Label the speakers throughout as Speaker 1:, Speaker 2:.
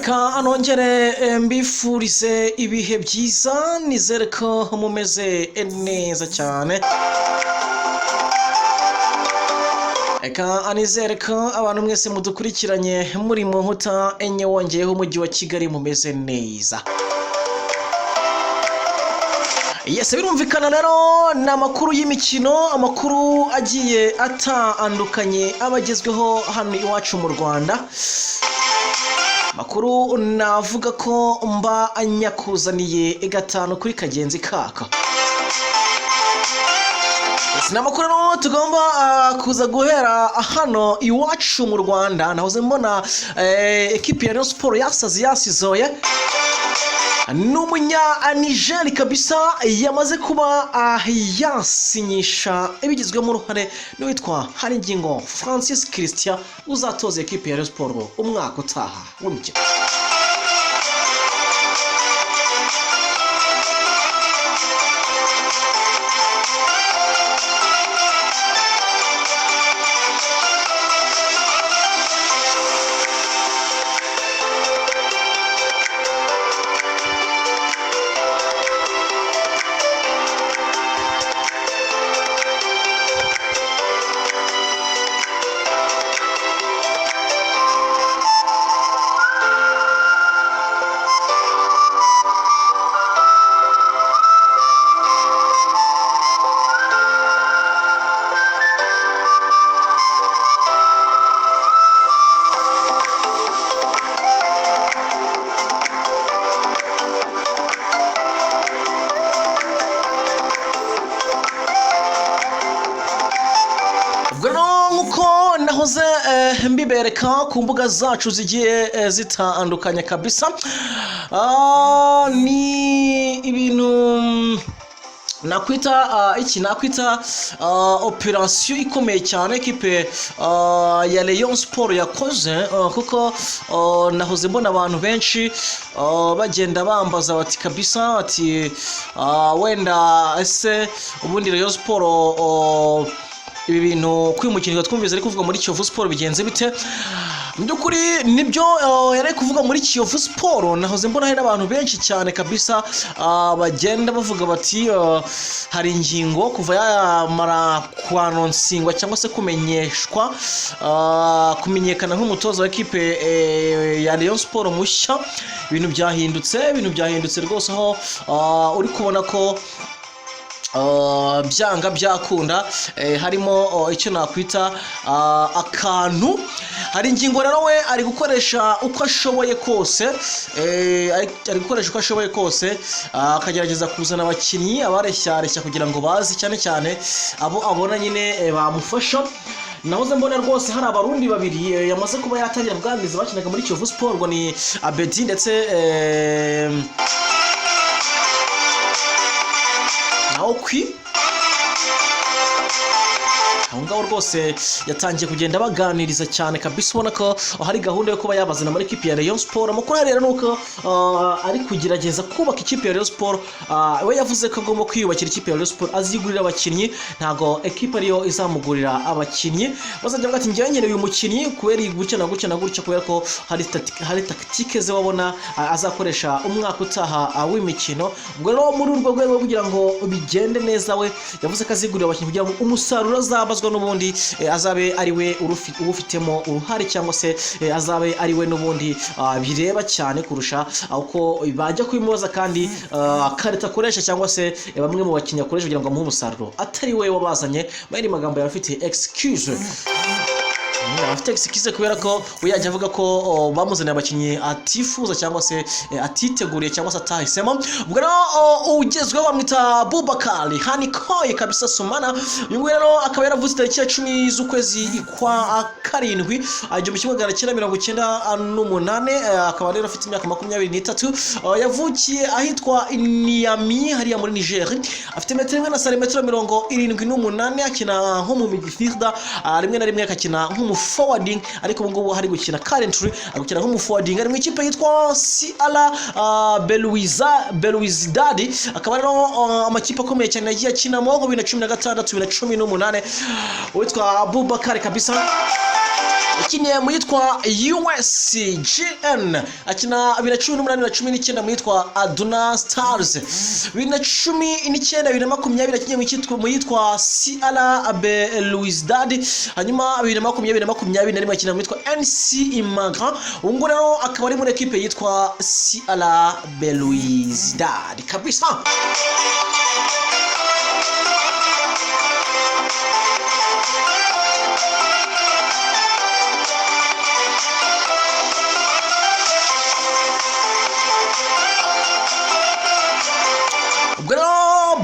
Speaker 1: Eka anongere mbifurize ibihe byiza nizere ko mumeze neza cyane. Eka anizere ko abantu mwese mudukurikiranye muri mu nkuta enye wongeyeho umujyi wa Kigali mumeze neza. Yes, birumvikana rero n'amakuru y'imikino, amakuru agiye atandukanye abagezweho hano iwacu mu Rwanda. Makuru navuga ko mba anyakuzaniye gatanu kuri kagenzi kaka. Sinamakuru no tugomba kuza guhera hano iwacu mu Rwanda. Nahoze mbona equipe ya Rayon Sport yasizoye n'umunya Niger kabisa yamaze kuba yasinyisha ibigizwemo uruhare n'uwitwa Haringingo Francis Christian uzatoza equipe ya Rayon Sport umwaka utaha w'imikino. Nahoze mbibereka ku mbuga zacu zigiye zitandukanye kabisa. Ni ibintu nakwita operation ikomeye cyane equipe ya Rayon Sport yakoze, kuko nahoze mbona abantu benshi bagenda bambaza bati kabisa ati wenda ese ubundi Rayon Sport ibi bintu kwimukirwa twumvise ari kuvuga muri Kiyovu Sport bigenze bite. Byukuri nibyo yari kuvuga muri Kiyovu Sport. Nahoze mbona hari abantu benshi cyane kabisa bagenda bavuga bati hari ingingo kuva yamara kwanonsingwa cyangwa se kumenyeshwa kumenyekana nk'umutoza wa equipe ya Rayon Sport mushya, ibintu byahindutse rwose, aho uri kubona ko byanga byakunda harimo icyo nakwita akantu. Hari ingingo rero we ari gukoresha uko ashoboye kose, akagerageza kuzana abakinnyi abareshya kugira ngo bazi cyane abo abona nyine bamufasha. Nahoze mbona rwose hari abarundi babiri yamaze kuba yatangira kuganiriza bakinaga muri Kiyovu Sport, ngo ni Abedi ndetse Okwi. Aho ngaho rwose yatangiye kugenda baganiriza cyane kabisa, ubona ko hari gahunda yo kuba yabazana muri equipe ya Rayon Sport. Amakuru rero nuko ari kugerageza kubaka ikipe ya Rayon Sport. We yavuze ko agomba kwiyubakira ikipe ya Rayon Sport, azigurira abakinnyi, ntago equipe ariyo izamugurira abakinnyi. Bazajya bati ngiye nkeneye uyu mukinnyi kubera gutya na gutya, kubera ko hari tactique ze wabona azakoresha umwaka utaha w'imikino. Ubwo rero muri urwo rwego kugira ngo bigende neza, we yavuze ko azigurira abakinnyi kugira ngo umusaruro azabazwa n'ubundi azabe ari we ubufitemo uruhare, cyangwa se azabe ari we n'ubundi bireba cyane kurusha uko bajya kubimubaza, kandi karita akoresha cyangwa se bamwe mu bakinnyi akoresha kugira ngo amuhe umusaruro atari we wabazanye. Muri magambo yafite excuse kubera ko uyajya avuga ko bamuzaniye abakinnyi atifuza cyangwa se atiteguriye cyangwa se atahisemo. Ubwo rero ugezweho bamwita Bubakari Hanikoye kabisa Sumana. Uyu nguyu rero akaba yaravutse tariki ya 10 z'ukwezi kwa karindwi 1998, akaba rero afite imyaka 23. Yavukiye ahitwa Niamey hariya muri Niger. Afite metero 1.78, akina nko mu midfielder, rimwe na rimwe akakina forwarding, ariko ubu ngubu hari gukina currently agukina nk'umu forwarding ari mu ikipe yitwa CR Belouizdad. Akaba rero amakipe akomeye cyane yagiye akina mu 2016 2018 witwa Bubakari kabisa. yakiniye mu yitwa USGN akina 2018-2019 mu yitwa Aduna Stars 2019-2020 akiniye mu yitwa CR Belouizdad hanyuma 2020-2021 akina mu yitwa NC Immigrant ubwo rero akaba ari muri equipe yitwa CR Belouizdad kabisa.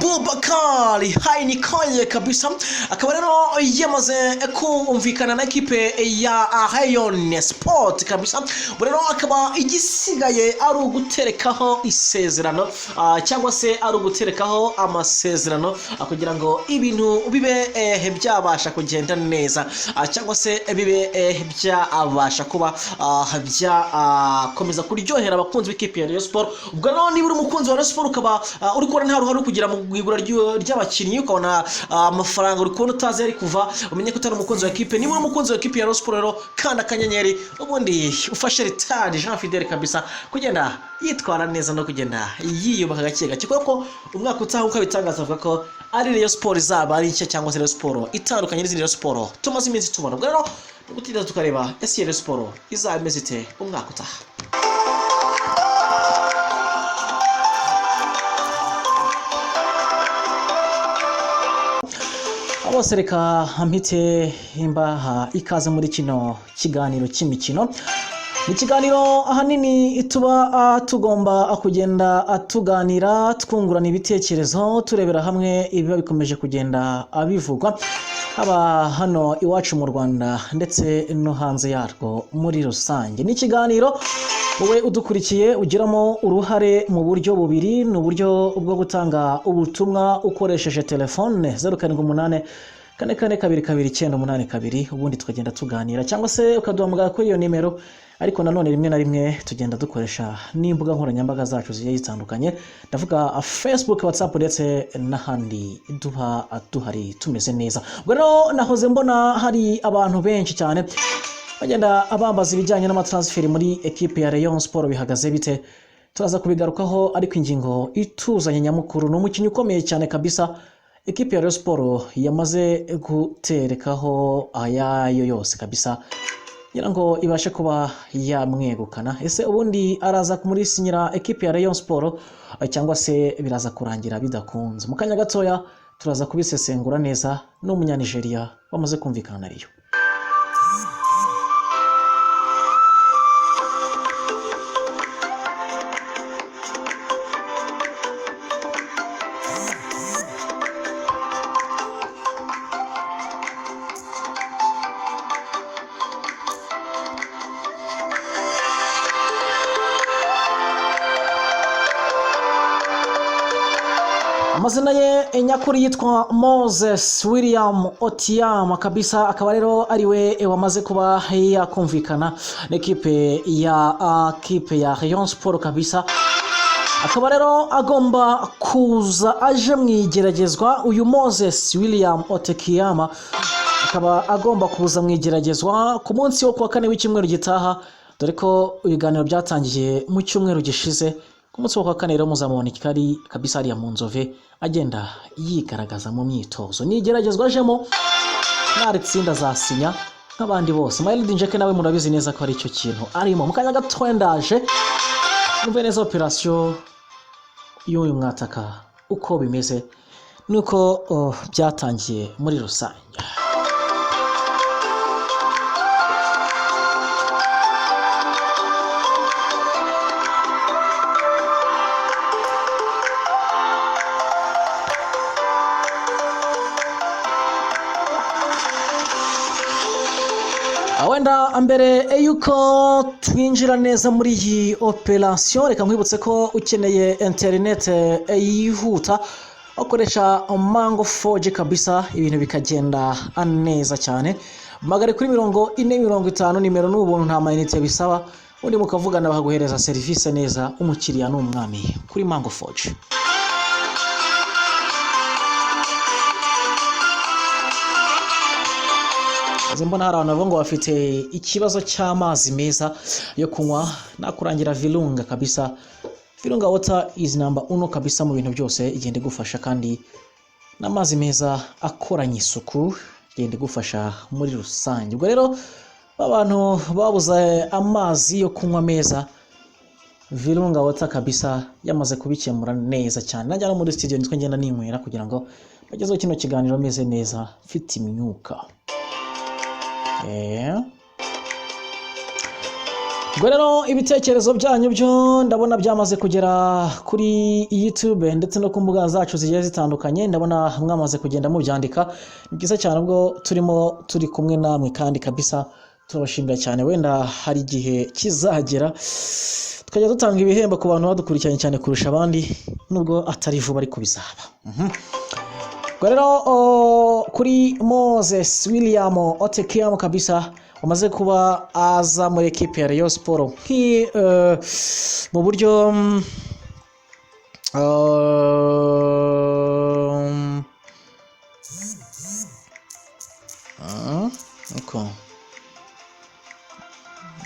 Speaker 1: Bubakari Haringingo kabisa akaba rero yamaze kumvikana na equipe ya Rayon Sport kabisa rero akaba igisigaye ari uguterekaho isezerano cyangwa se ari uguterekaho amasezerano kugira ngo ibintu bibe byabasha kugenda neza cyangwa se bibe byabasha kuba byakomeza kuryohera abakunzi b'ikipe ya Rayon Sport. Ubwo rero niba uri umukunzi wa Rayon Sport ukaba uri kubona nta ruhare kugira mu igura ry'abakinnyi ukabona amafaranga uri kubona utazi ari kuva umenye ko utari umukunzi wa equipe. Niba uri umukunzi wa equipe ya Rayon Sport rero kanda akanyenyeri ubundi ufashe Ritard Jean Fidel kabisa kugenda yitwara neza no kugenda yiyubaka gake gake kuko umwaka utaha uko bitangaza avuga ko ari Rayon Sport izaba ari nshya cyangwa se Rayon Sport itandukanye n'izindi Rayon Sport tumaze iminsi tubona. Ubwo rero gutinda tukareba ese Rayon Sport izaba imeze ite umwaka utaha. Bose reka mpite imbaha ikaze muri kino kiganiro cy'imikino. Ni kiganiro ahanini tuba tugomba kugenda tuganira twungurana ibitekerezo turebera hamwe ibiba bikomeje kugenda bivugwa haba hano iwacu mu Rwanda ndetse no hanze yarwo muri rusange. Ni kiganiro wowe udukurikiye ugiramo uruhare mu buryo bubiri, ni uburyo bwo gutanga ubutumwa ukoresheje telefone 078 4422 ubundi tukagenda tuganira cyangwa se ukaduhamagara kuri iyo nimero. Ariko nanone rimwe na rimwe tugenda dukoresha n'imbuga nkoranyambaga zacu zigiye zitandukanye, ndavuga Facebook, WhatsApp ndetse n'ahandi duhari tumeze neza. Ubwo rero nahoze mbona hari abantu benshi cyane bagenda abambaza ibijyanye n'amatransfer muri equipe ya Rayon Sport bihagaze bite. Turaza kubigarukaho ariko ingingo ituzanye nyamukuru ni umukinnyi ukomeye cyane kabisa equipe ya Rayon Sport yamaze guterekaho ayayo yose kabisa ngira ngo ibashe kuba yamwegukana. Ese ubundi araza muri sinyira equipe ya Rayon Sport cyangwa se biraza kurangira bidakunze? Mu kanya gatoya turaza kubisesengura neza n'umunyanigeria wamaze kumvikana na Rayon. Amazina ye nyakuri yitwa Moses William Otiama kabisa akaba rero ariwe wamaze kuba yakumvikana n'equipe ya Rayon Sport kabisa. Akaba rero agomba kuza aje mwigeragezwa. Uyu Moses William Otiama akaba agomba kuza mwigeragezwa ku munsi wo kuwa kane w'icyumweru gitaha, dore ko ibiganiro byatangiye mu cyumweru gishize. Ku munsi wo kuwa kane rero muzamubona ikari kabisa ari ya Munzove agenda yigaragaza mu myitozo. Nigeragezwa ajemo naritsinda zasinya nk'abandi bose. Maeldi Njeke nawe murabizi neza ko ari cyo kintu arimo. Mu kanya gato ndaje numve neza operation y'uyu mwataka uko bimeze nuko byatangiye muri rusange. Wenda mbere yuko twinjira neza muri iyi operation reka nkwibutse ko ukeneye internet yihuta ukoresha Mango 4G kabisa ibintu bikagenda neza cyane. Magare kuri 450 nimero n'ubuntu nta mayinite bisaba, undi mukavugana bakaguhereza service neza, umukiriya n'umwami kuri Mango 4G. mbona hari abantu bavuga ngo bafite ikibazo cy'amazi meza yo kunywa, nakurangira Virunga kabisa. Virunga water is number 1 kabisa mu bintu byose, igende gufasha kandi n'amazi meza akoranye isuku igende gufasha muri rusange. Ubwo rero abantu babuze amazi yo kunywa meza, Virunga water kabisa yamaze kubikemura neza cyane. Najya no muri studio nitwe ngenda ninywera kugira ngo bagezeho kino kiganiro meze neza mfite imyuka. Ubwo rero ibitekerezo byanyu byo ndabona byamaze kugera kuri YouTube ndetse no ku mbuga zacu zigiye zitandukanye, ndabona mwamaze kugenda mubyandika. Ni byiza cyane ubwo turi kumwe namwe kandi kabisa turabashimira cyane. Wenda hari igihe kizagera tukajya dutanga ibihembo ku bantu badukurikiranye cyane kurusha abandi, nubwo atari vuba ariko bizaba. Ubwo rero kuri Moses William Otekiam kabisa umaze kuba aza muri equipe ya Rayon Sport mu buryo mu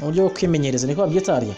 Speaker 1: buryo kwimenyereza niko babyitariye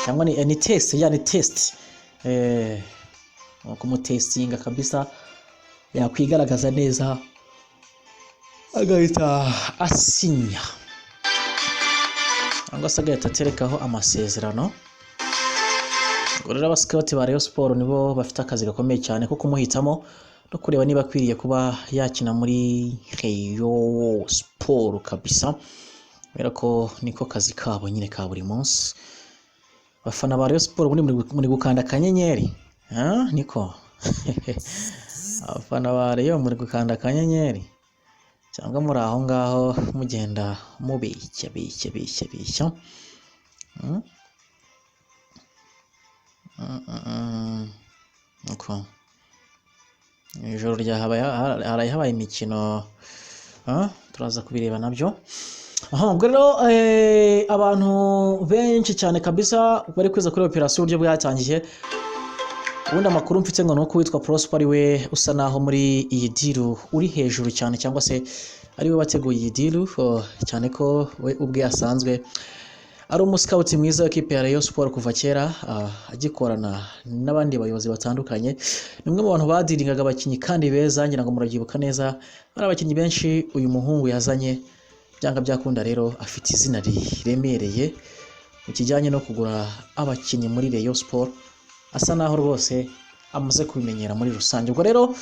Speaker 1: cyangwa ni test, yani test kumutestinga kabisa yakwigaragaza neza agahita asinya cyangwa se agahita aterekaho amasezerano. Ubwo rero abasikauti ba Rayon Sport nibo bafite akazi gakomeye cyane ko kumuhitamo no kureba niba akwiriye kuba yakina muri Rayon Sport kabisa, kubera ko niko kazi kabo nyine ka buri munsi. Bafana ba Rayon Sport muri gukanda akanyenyeri niko abafana ba Rayon muri gukanda akanyenyeri cyangwa muri aho ngaho mugenda mubishya uko ijoro habaye imikino turaza kubireba nabyo. Ubwo rero abantu benshi cyane kabisa bari kwiza kuri operation uburyo bwatangiye. Ubundi amakuru mfite ngo nuko witwa Prosper we usa naho muri iyi deal uri hejuru cyane, cyangwa se ari we wateguye iyi deal cyane ko we ubwe asanzwe ari umuscout mwiza wa equipe ya Rayon Sport kuva kera, agikorana n'abandi bayobozi batandukanye. Ni umwe mu bantu badiringaga abakinyi kandi beza, ngira ngo murabyibuka neza. Ari abakinyi benshi uyu muhungu yazanye byanga byakunda, rero afite izina riremereye mu kijyanye no kugura abakinyi muri Rayon Sport, asa naho rwose amaze kubimenyera muri rusange. Ubwo rero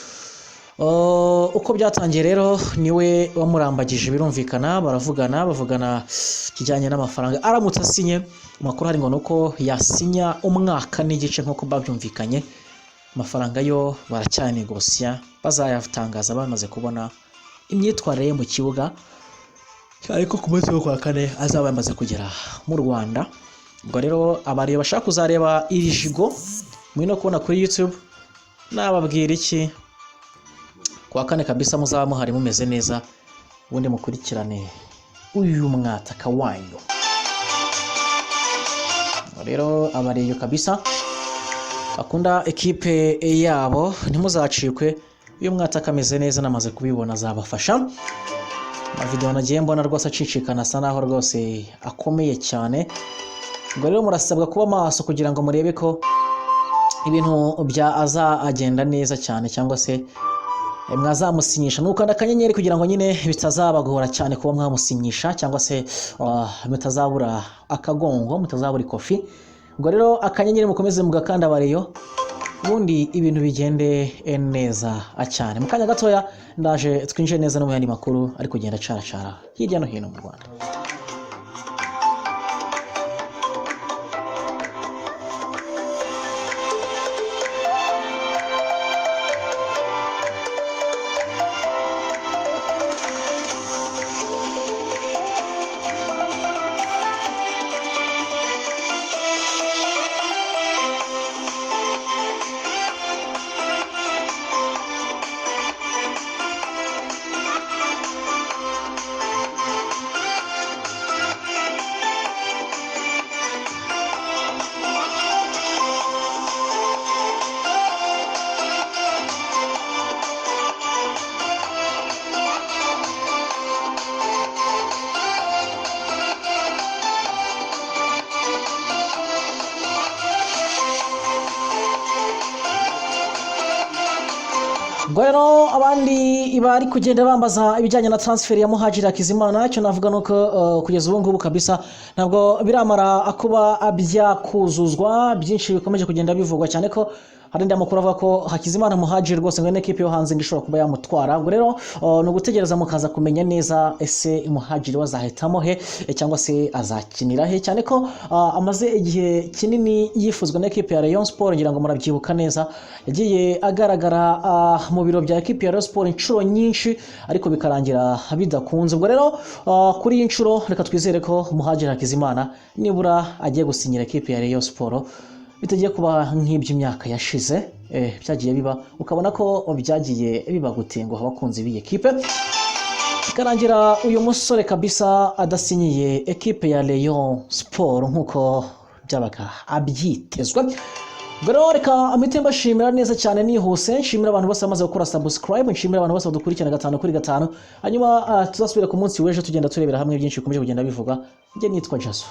Speaker 1: uko byatangiye rero niwe wamurambagije, birumvikana bavugana kijyanye n'amafaranga aramutse asinye. Amakuru hari ngo nuko yasinya umwaka n'igice nk'uko babyumvikanye. Amafaranga yo baracyanegosiya, bazayatangaza bamaze kubona imyitwarire mu kibuga, ariko ku munsi wo kwa kane azaba yamaze kugera mu Rwanda. Ubwo rero abari bashaka kuzareba iri jigo mwino kubona kuri YouTube, nababwira iki, kwa kane kabisa muzaba muhari mumeze neza, ubundi mukurikirane uyu mwataka wanyu. Rero abariyo kabisa bakunda equipe yabo ntimuzacikwe, uyu mwataka ameze neza namaze kubibona azabafasha. Amavideo nagiye mbona rwose acicikana, asa naho rwose akomeye cyane. Ubwo rero murasabwa kuba maso kugira ngo murebe ko ibintu bya azagenda neza cyane, cyangwa se mwazamusinyisha nukanda akanyenyeri kugira ngo nyine bitazabagora cyane kuba mwamusinyisha, cyangwa se mutazabura akagongo, mutazabura ikofi. Ubwo rero akanyenyeri mukomeze mugakanda Rayon, ubundi ibintu bigende neza cyane. Mu kanya gatoya ndaje twinjire neza no mu yandi makuru ari kugenda caracara hirya no hino mu Rwanda. ubwo rero abandi bari kugenda bambaza ibijyanye na transfer ya Muhadjili Hakizimana, cyo navuga nuko kugeza ubu ngubu kabisa ntabwo biramara kuba byakuzuzwa, byinshi bikomeje kugenda bivugwa cyane ko hari indi makuru avuga ko Hakizimana Muhadjili rwose ngo n'ikipe yo hanze ndishobora kuba yamutwara. Ubwo rero no gutegereza mukaza kumenya neza ese Muhadjili wazahitamo he cyangwa se azakinira he, cyane ko amaze igihe kinini yifuzwa n'ikipe ya Rayon Sport. Ngira ngo murabyibuka neza, yagiye agaragara mu biro bya ekipe ya Rayon Sport inshuro nyinshi ariko bikarangira bidakunze. Ubwo rero kuri iyi nshuro reka twizere ko Muhadjili Hakizimana nibura agiye gusinyira ekipe ya Rayon Sport, bitagiye kuba nk'iby'imyaka yashize byagiye biba ukabona ko byagiye biba gutenguha abakunzi b'iyi ekipe, ikarangira uyu musore kabisa adasinyiye ekipe ya Rayon Sport nk'uko byabaga abyitezwe. Ubwo reka amite mbashimira neza cyane nihuse, nshimira abantu bose bamaze gukora subscribe, nshimira abantu bose badukurikirana 5 kuri 5, hanyuma tuzasubira ku munsi w'ejo tugenda turebera hamwe byinshi bikomeje kugenda bivuga. Njye nitwa Jaso.